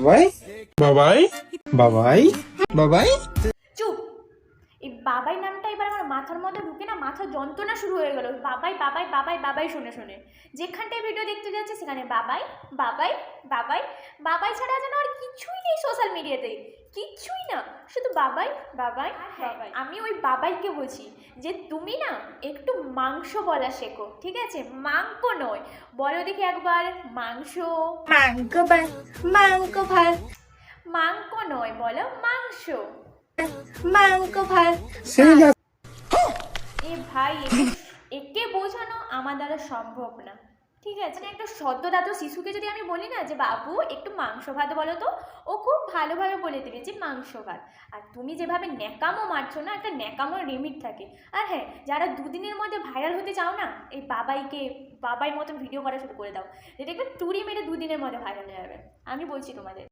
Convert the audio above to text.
বাবাই বাবাই বাবাই বাবাই। চুপ। এই বাবাই নামটা এবার আমার মাথার মধ্যে ঢুকে না, মাথার যন্ত্রণা শুরু হয়ে গেল। বাবাই বাবাই বাবাই বাবাই শুনে শুনে যেখানটায় ভিডিও দেখতে যাচ্ছে সেখানে বাবাই বাবাই বাবাই বাবাই ছাড়া যেন আর কিছুই নেই সোশ্যাল মিডিয়াতে, কিচ্ছুই না, শুধু বাবাই বাবাই বাবাই। আমি ওই বাবাইকে বলছি যে তুমি না একটু মাংস বলা শেখো, ঠিক আছে? মাংস নয়, বলো দেখি একবার মাংস। মাংস ভাত, মাংস ভাত, মাংস নয়, বলো মাংস। মাংস ভাত। এ ভাই, একে বোঝানো আমার দ্বারা সম্ভব না, ঠিক আছে? মানে একটা সদ্যজাত শিশুকে যদি আমি বলি না যে বাবু একটু মাংস ভাত বলো তো, ও খুব ভালোভাবে বলে দেবে যে মাংস ভাত। আর তুমি যেভাবে ন্যাকামো মারছো না, একটা ন্যাকামোর লিমিট থাকে। আর হ্যাঁ, যারা দুদিনের মধ্যে ভাইরাল হতে চাও না, এই বাবাই মতন ভিডিও করা শুরু করে দাও, যে দেখবে টুরি মেরে দুদিনের মধ্যে ভাইরাল হয়ে যাবে। আমি বলছি তোমাদের।